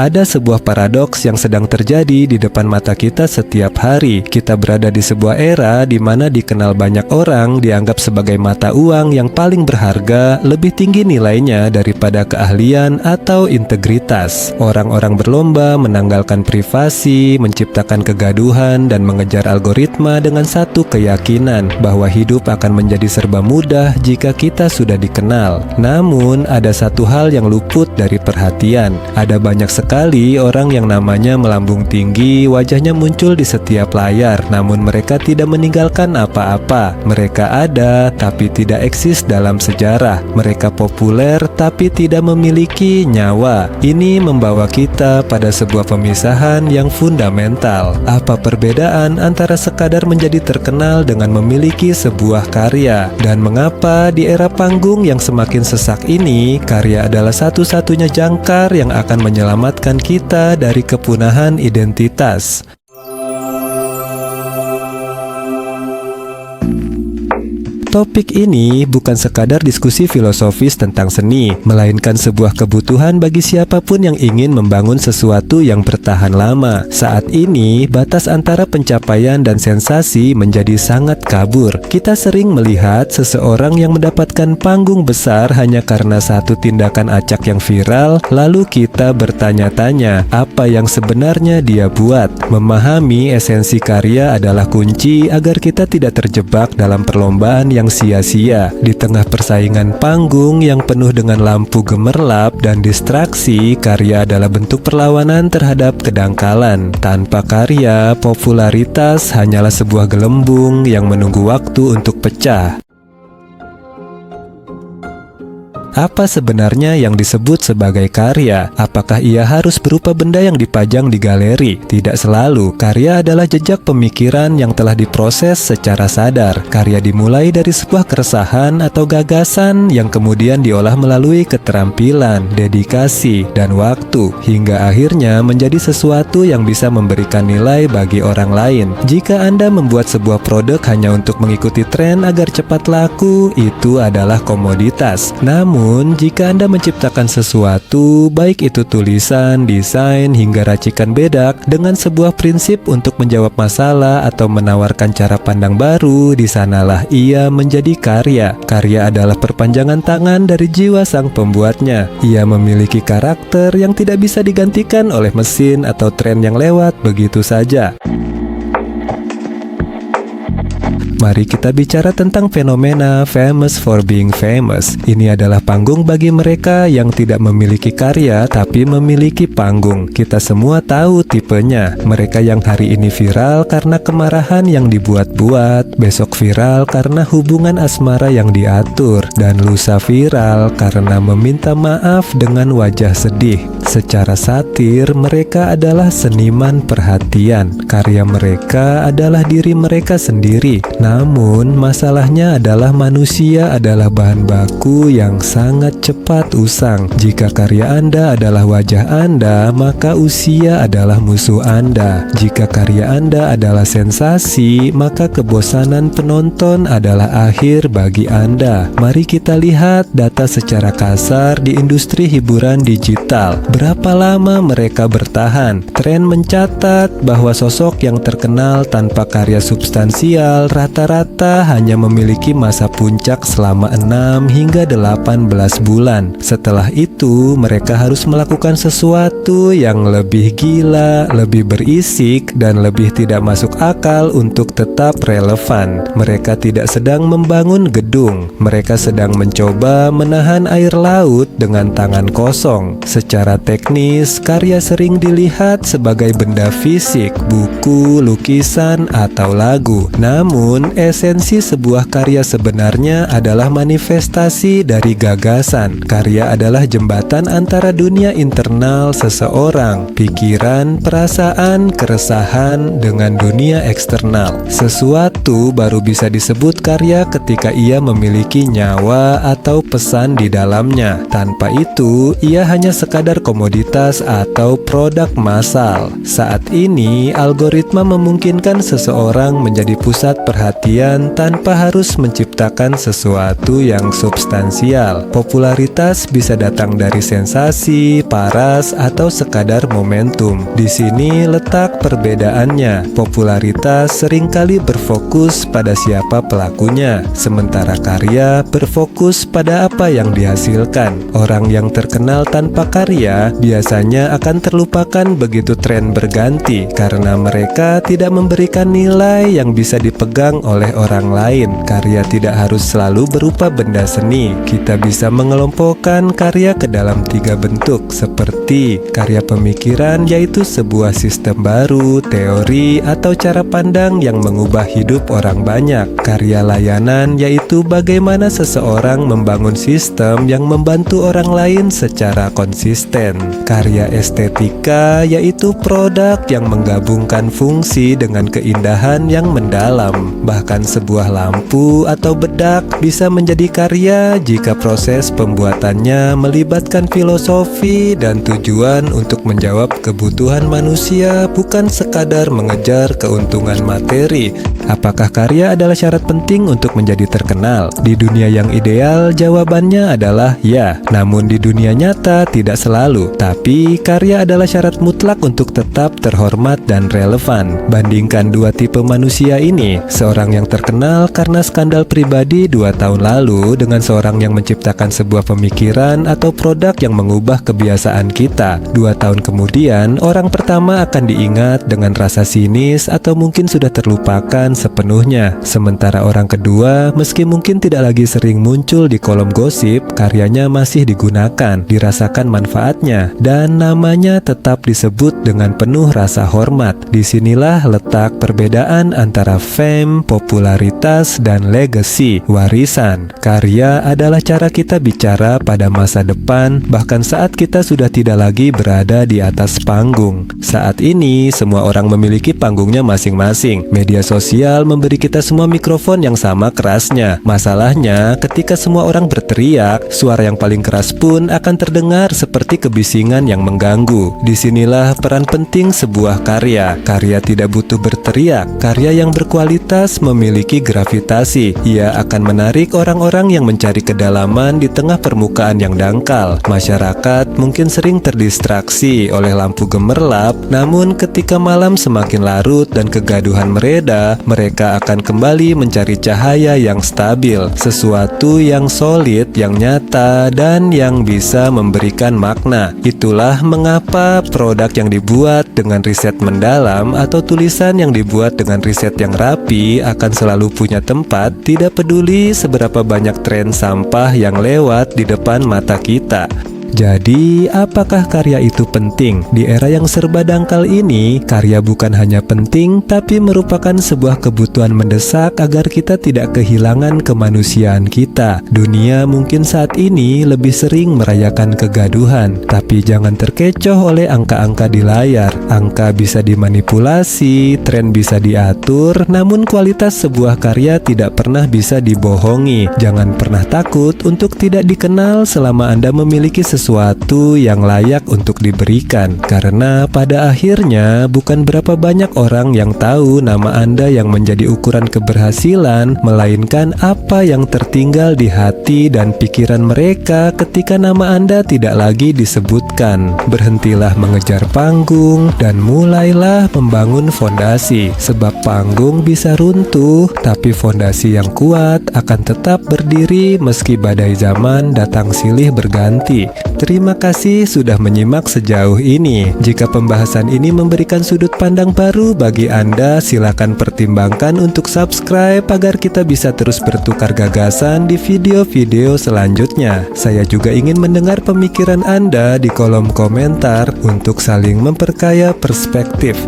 Ada sebuah paradoks yang sedang terjadi di depan mata kita setiap hari. Kita berada di sebuah era di mana dikenal banyak orang dianggap sebagai mata uang yang paling berharga, lebih tinggi nilainya daripada keahlian atau integritas. Orang-orang berlomba menanggalkan privasi, menciptakan kegaduhan, dan mengejar algoritma dengan satu keyakinan bahwa hidup akan menjadi serba mudah jika kita sudah dikenal. Namun, ada satu hal yang luput dari perhatian. Ada banyak sekali orang yang namanya melambung tinggi, wajahnya muncul di setiap layar, namun mereka tidak meninggalkan apa-apa. Mereka ada, tapi tidak eksis dalam sejarah. Mereka populer, tapi tidak memiliki nyawa. Ini membawa kita pada sebuah pemisahan yang fundamental. Apa perbedaan antara sekadar menjadi terkenal dengan memiliki sebuah karya? Dan mengapa di era panggung yang semakin sesak ini, karya adalah satu-satunya jangkar yang akan menyelamatkan kita dari kepunahan identitas? Topik ini bukan sekadar diskusi filosofis tentang seni, melainkan sebuah kebutuhan bagi siapapun yang ingin membangun sesuatu yang bertahan lama. Saat ini, batas antara pencapaian dan sensasi menjadi sangat kabur. Kita sering melihat seseorang yang mendapatkan panggung besar hanya karena satu tindakan acak yang viral, lalu kita bertanya-tanya apa yang sebenarnya dia buat. Memahami esensi karya adalah kunci agar kita tidak terjebak dalam perlombaan yang sia-sia. Di tengah persaingan panggung yang penuh dengan lampu gemerlap dan distraksi, karya adalah bentuk perlawanan terhadap kedangkalan. Tanpa karya, popularitas hanyalah sebuah gelembung yang menunggu waktu untuk pecah. Apa sebenarnya yang disebut sebagai karya? Apakah ia harus berupa benda yang dipajang di galeri? Tidak selalu. Karya adalah jejak pemikiran yang telah diproses secara sadar. Karya dimulai dari sebuah keresahan atau gagasan yang kemudian diolah melalui keterampilan, dedikasi, dan waktu, hingga akhirnya menjadi sesuatu yang bisa memberikan nilai bagi orang lain. Jika Anda membuat sebuah produk hanya untuk mengikuti tren agar cepat laku, itu adalah komoditas. Namun, jika Anda menciptakan sesuatu, baik itu tulisan, desain, hingga racikan bedak, dengan sebuah prinsip untuk menjawab masalah atau menawarkan cara pandang baru, di sanalah ia menjadi karya. Karya adalah perpanjangan tangan dari jiwa sang pembuatnya. Ia memiliki karakter yang tidak bisa digantikan oleh mesin atau tren yang lewat begitu saja. Mari kita bicara tentang fenomena famous for being famous. Ini adalah panggung bagi mereka yang tidak memiliki karya tapi memiliki panggung. Kita semua tahu tipenya. Mereka yang hari ini viral karena kemarahan yang dibuat-buat, besok viral karena hubungan asmara yang diatur, dan lusa viral karena meminta maaf dengan wajah sedih. Secara satir, mereka adalah seniman perhatian. Karya mereka adalah diri mereka sendiri. Namun, masalahnya adalah manusia adalah bahan baku yang sangat cepat usang. Jika karya Anda adalah wajah Anda, maka usia adalah musuh Anda. Jika karya Anda adalah sensasi, maka kebosanan penonton adalah akhir bagi Anda. Mari kita lihat data secara kasar di industri hiburan digital. Berapa lama mereka bertahan? Tren mencatat bahwa sosok yang terkenal tanpa karya substansial rata-rata hanya memiliki masa puncak selama 6 hingga 18 bulan. Setelah itu, mereka harus melakukan sesuatu yang lebih gila, lebih berisik, dan lebih tidak masuk akal untuk tetap relevan. Mereka tidak sedang membangun gedung. Mereka sedang mencoba menahan air laut dengan tangan kosong. Secara teknis, karya sering dilihat sebagai benda fisik, buku, lukisan, atau lagu. Namun, esensi sebuah karya sebenarnya adalah manifestasi dari gagasan. Karya adalah jembatan antara dunia internal seseorang, pikiran, perasaan, keresahan, dengan dunia eksternal. Sesuatu baru bisa disebut karya ketika ia memiliki nyawa atau pesan di dalamnya. Tanpa itu, ia hanya sekadar komoditas atau produk massal. Saat ini, algoritma memungkinkan seseorang menjadi pusat perhatian perhatian tanpa harus menciptakan sesuatu yang substansial. Popularitas bisa datang dari sensasi, paras, atau sekadar momentum. Di sini letak perbedaannya. Popularitas seringkali berfokus pada siapa pelakunya, sementara karya berfokus pada apa yang dihasilkan. Orang yang terkenal tanpa karya biasanya akan terlupakan begitu tren berganti karena mereka tidak memberikan nilai yang bisa dipegang oleh orang lain. Karya tidak harus selalu berupa benda seni. Kita bisa mengelompokkan karya ke dalam 3 bentuk, seperti karya pemikiran, yaitu sebuah sistem baru, teori, atau cara pandang yang mengubah hidup orang banyak. Karya layanan, yaitu bagaimana seseorang membangun sistem yang membantu orang lain secara konsisten. Karya estetika, yaitu produk yang menggabungkan fungsi dengan keindahan yang mendalam. Bahkan sebuah lampu atau bedak bisa menjadi karya jika proses pembuatannya melibatkan filosofi dan tujuan untuk menjawab kebutuhan manusia, bukan sekadar mengejar keuntungan materi. Apakah karya adalah syarat penting untuk menjadi terkenal? Di dunia yang ideal, jawabannya adalah ya. Namun di dunia nyata tidak selalu. Tapi karya adalah syarat mutlak untuk tetap terhormat dan relevan. Bandingkan 2 tipe manusia ini, seorang yang terkenal karena skandal pribadi 2 tahun lalu dengan seorang yang menciptakan sebuah pemikiran atau produk yang mengubah kebiasaan kita. 2 tahun kemudian, orang pertama akan diingat dengan rasa sinis atau mungkin sudah terlupakan sepenuhnya. Sementara orang kedua, meski mungkin tidak lagi sering muncul di kolom gosip, karyanya masih digunakan, dirasakan manfaatnya, dan namanya tetap disebut dengan penuh rasa hormat. Disinilah letak perbedaan antara fame, popularitas, dan legacy, warisan. Karya adalah cara kita bicara pada masa depan, bahkan saat kita sudah tidak lagi berada di atas panggung. Saat ini, semua orang memiliki panggungnya masing-masing. Media sosial memberi kita semua mikrofon yang sama kerasnya. Masalahnya, ketika semua orang berteriak, suara yang paling keras pun akan terdengar seperti kebisingan yang mengganggu. Disinilah peran penting sebuah karya. Karya tidak butuh berteriak. Karya yang berkualitas memiliki gravitasi. Ia akan menarik orang-orang yang mencari kedalaman di tengah permukaan yang dangkal. Masyarakat mungkin sering terdistraksi oleh lampu gemerlap, namun ketika malam semakin larut dan kegaduhan mereda, mereka akan kembali mencari cahaya yang stabil, sesuatu yang solid, yang nyata, dan yang bisa memberikan makna. Itulah mengapa produk yang dibuat dengan riset mendalam atau tulisan yang dibuat dengan riset yang rapi akan selalu punya tempat, tidak peduli seberapa banyak tren sampah yang lewat di depan mata kita. Jadi, apakah karya itu penting? Di era yang serba dangkal ini, karya bukan hanya penting, tapi merupakan sebuah kebutuhan mendesak agar kita tidak kehilangan kemanusiaan kita. Dunia mungkin saat ini lebih sering merayakan kegaduhan, tapi jangan terkecoh oleh angka-angka di layar. Angka bisa dimanipulasi, tren bisa diatur, namun kualitas sebuah karya tidak pernah bisa dibohongi. Jangan pernah takut untuk tidak dikenal selama Anda memiliki sesuatu yang layak untuk diberikan, karena pada akhirnya bukan berapa banyak orang yang tahu nama Anda yang menjadi ukuran keberhasilan, melainkan apa yang tertinggal di hati dan pikiran mereka ketika nama Anda tidak lagi disebutkan. Berhentilah mengejar panggung dan mulailah membangun fondasi, sebab panggung bisa runtuh, tapi fondasi yang kuat akan tetap berdiri meski badai zaman datang silih berganti. Terima kasih sudah menyimak sejauh ini. Jika pembahasan ini memberikan sudut pandang baru bagi Anda, silakan pertimbangkan untuk subscribe agar kita bisa terus bertukar gagasan di video-video selanjutnya. Saya juga ingin mendengar pemikiran Anda di kolom komentar untuk saling memperkaya perspektif.